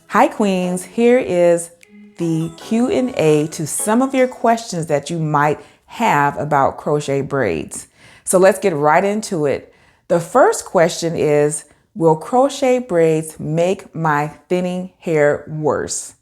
Hi Queens, here is the Q&A to some of your questions that you might have about crochet braids. So let's get right into it. The first question is, will crochet braids make my thinning hair worse?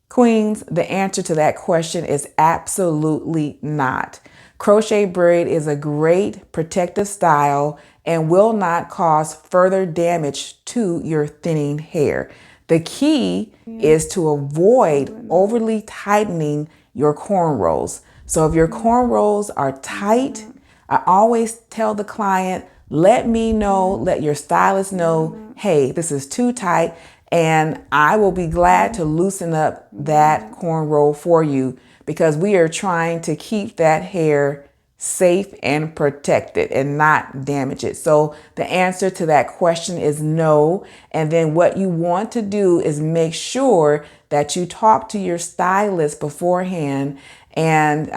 Queens, the answer to that question is absolutely not. Crochet braid is a great protective style and will not cause further damage to your thinning hair. The key is to avoid overly tightening your cornrows. So if your cornrows are tight, I always tell the client, let me know, let your stylist know, hey, this is too tight, and I will be glad to loosen up that cornrow for you because we are trying to keep that hair safe and protected and not damage it. So the answer to that question is no. And then what you want to do is make sure that you talk to your stylist beforehand and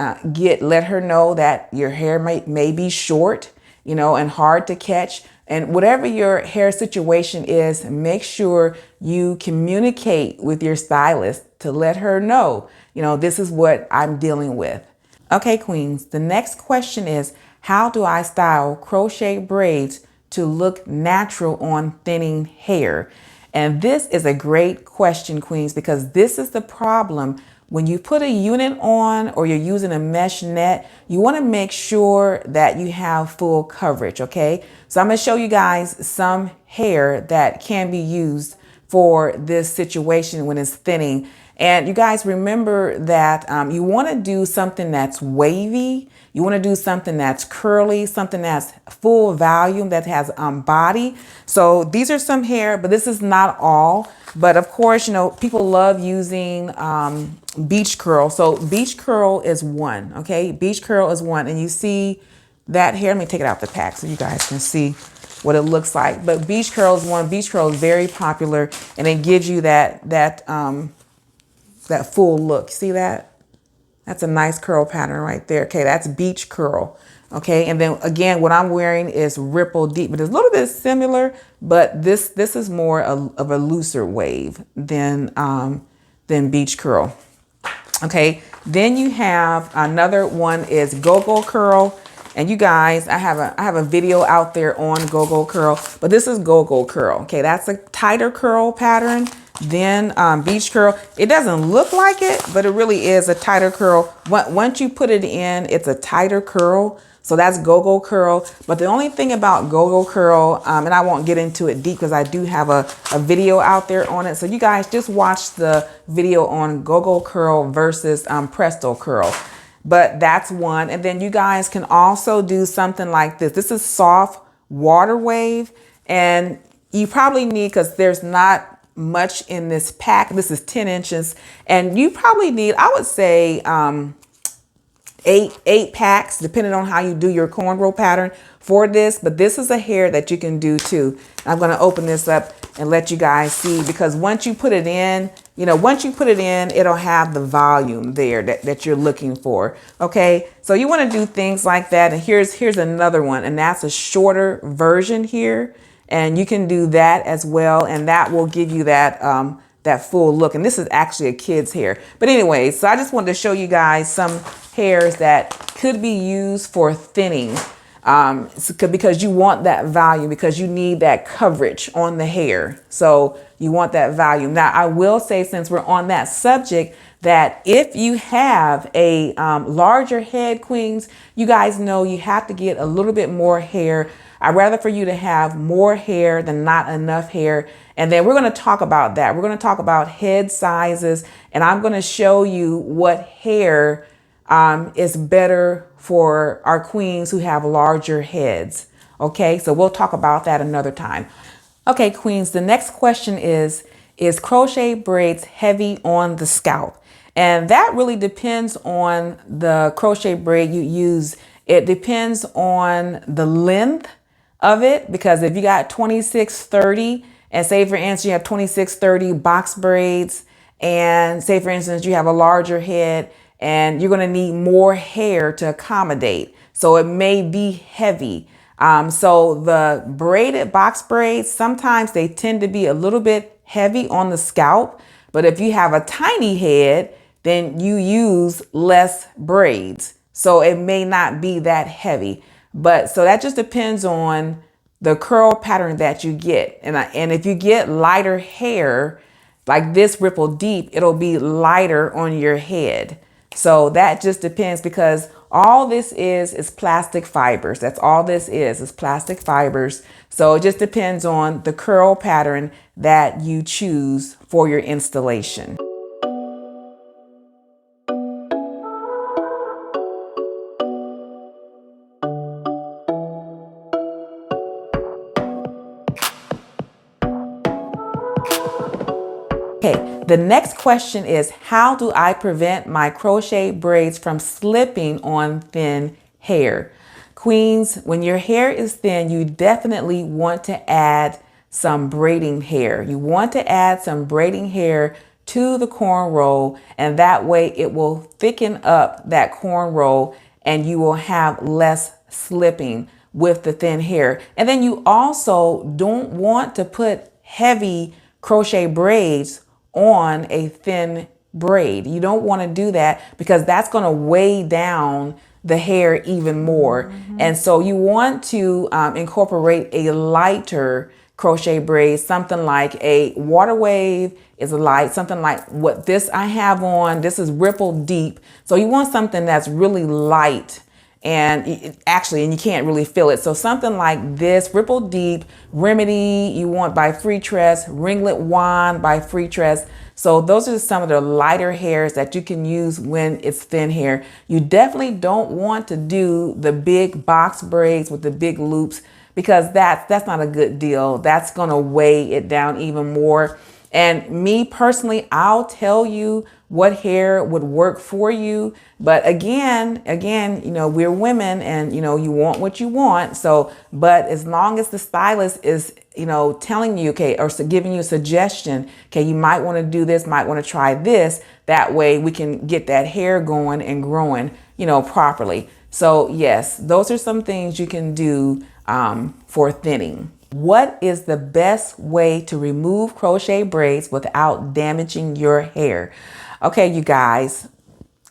let her know that your hair may be short, and hard to catch. And whatever your hair situation is, make sure you communicate with your stylist to let her know, this is what I'm dealing with. Okay, Queens, the next question is, how do I style crochet braids to look natural on thinning hair? And this is a great question, Queens, because this is the problem. When you put a unit on or you're using a mesh net, you want to make sure that you have full coverage, okay? So I'm going to show you guys some hair that can be used for this situation when it's thinning. And you guys remember that you want to do something that's wavy. You want to do something that's curly, something that's full volume, that has body. So these are some hair, but this is not all. But of course, people love using beach curl. So beach curl is one, okay? Beach curl is one. And you see that hair. Let me take it out the pack so you guys can see what it looks like. But beach curl is one. Beach curl is very popular, and it gives you that full look. See that? That's a nice curl pattern right there. Okay, that's beach curl. Okay, and then again, what I'm wearing is ripple deep, but it's a little bit similar, but this is more of a looser wave than beach curl. Okay, then you have another one is go-go curl. And you guys, I have a video out there on go-go curl, but this is go-go curl. Okay, that's a tighter curl pattern than beach curl. It doesn't look like it, but it really is a tighter curl. Once you put it in, it's a tighter curl. So that's go-go curl. But the only thing about go-go curl, and I won't get into it deep because I do have a video out there on it. So you guys just watch the video on go-go curl versus presto curl. But that's one. And then you guys can also do something like this. This is soft water wave. And you probably need, because there's not much in this pack. This is 10 inches. And you probably need, I would say, eight packs, depending on how you do your cornrow pattern for this. But this is a hair that you can do too. I'm going to open this up and let you guys see, because once you put it in, it'll have the volume there that you're looking for. Okay, so you want to do things like that. And here's another one, and that's a shorter version here. And you can do that as well, and that will give you that full look. And this is actually a kid's hair. But anyway, so I just wanted to show you guys some hairs that could be used for thinning, because you want that volume, because you need that coverage on the hair. So you want that volume. Now, I will say, since we're on that subject, that if you have a larger head, Queens, you guys know you have to get a little bit more hair. I'd rather for you to have more hair than not enough hair. And then we're going to talk about that. We're going to talk about head sizes, and I'm going to show you what hair is better for our queens who have larger heads. Okay, so we'll talk about that another time. Okay, Queens, the next question is crochet braids heavy on the scalp? And that really depends on the crochet braid you use. It depends on the length of it, because if you got 2630, and say for instance you have 2630 box braids, and say for instance you have a larger head, and you're going to need more hair to accommodate, so it may be heavy. So the braided box braids, sometimes they tend to be a little bit heavy on the scalp. But if you have a tiny head, then you use less braids. So it may not be that heavy. But so that just depends on the curl pattern that you get. And if you get lighter hair, like this Ripple Deep, it'll be lighter on your head. So that just depends, because all this is plastic fibers. That's all this is plastic fibers. So it just depends on the curl pattern that you choose for your installation. Okay, the next question is, how do I prevent my crochet braids from slipping on thin hair? Queens, when your hair is thin, you definitely want to add some braiding hair. You want to add some braiding hair to the cornrow, and that way it will thicken up that cornrow and you will have less slipping with the thin hair. And then you also don't want to put heavy crochet braids on a thin braid. You don't want to do that, because that's going to weigh down the hair even more. And so you want to incorporate a lighter crochet braid. Something like a Water Wave is light, something like what this I have on. This is Ripple Deep. So you want something that's really light, and and you can't really feel it. So something like this, Ripple Deep, Remedy, you want by Freetress, Ringlet Wand by Freetress. So those are some of the lighter hairs that you can use when it's thin hair. You definitely don't want to do the big box braids with the big loops, because that's not a good deal. That's gonna weigh it down even more. And me personally, I'll tell you what hair would work for you. But again, you know, we're women, and you know, you want what you want. So, but as long as the stylist is, you know, telling you, okay, or giving you a suggestion, okay, you might want to do this, might want to try this. That way we can get that hair going and growing, you know, properly. So yes, those are some things you can do for thinning. What is the best way to remove crochet braids without damaging your hair? Okay, you guys,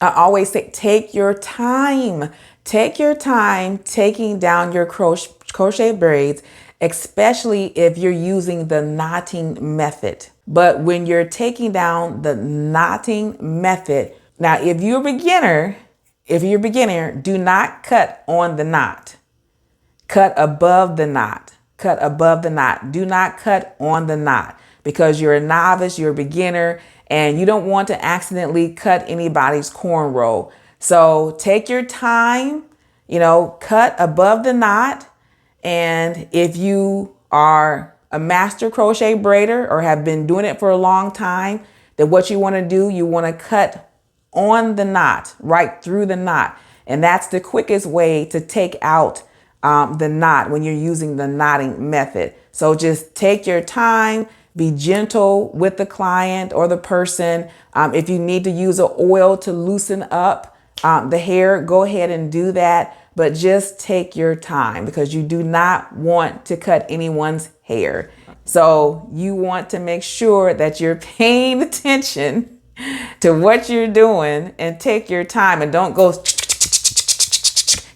I always say, take your time. Take your time taking down your crochet braids, especially if you're using the knotting method. But when you're taking down the knotting method, now if you're a beginner, do not cut on the knot. Cut above the knot. Cut above the knot. Do not cut on the knot, because you're a novice, you're a beginner, and you don't want to accidentally cut anybody's cornrow. So take your time, you know, cut above the knot. And if you are a master crochet braider or have been doing it for a long time, then what you want to do, you want to cut on the knot, right through the knot. And that's the quickest way to take out the knot when you're using the knotting method. So just take your time, be gentle with the client or the person. If you need to use an oil to loosen up the hair, go ahead and do that. But just take your time, because you do not want to cut anyone's hair. So you want to make sure that you're paying attention to what you're doing, and take your time, and don't go,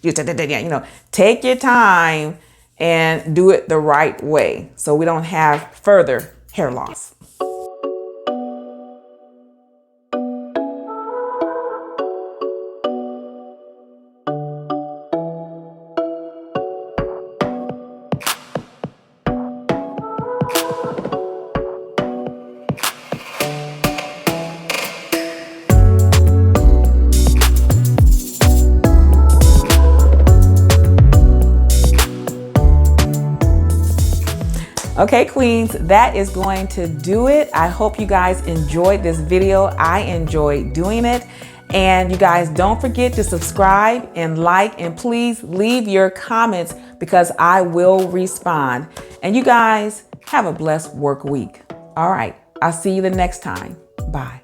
you know, take your time and do it the right way, so we don't have further hair loss. Okay, queens, that is going to do it. I hope you guys enjoyed this video. I enjoyed doing it. And you guys, don't forget to subscribe and like, and please leave your comments, because I will respond. And you guys have a blessed work week. All right, I'll see you the next time. Bye.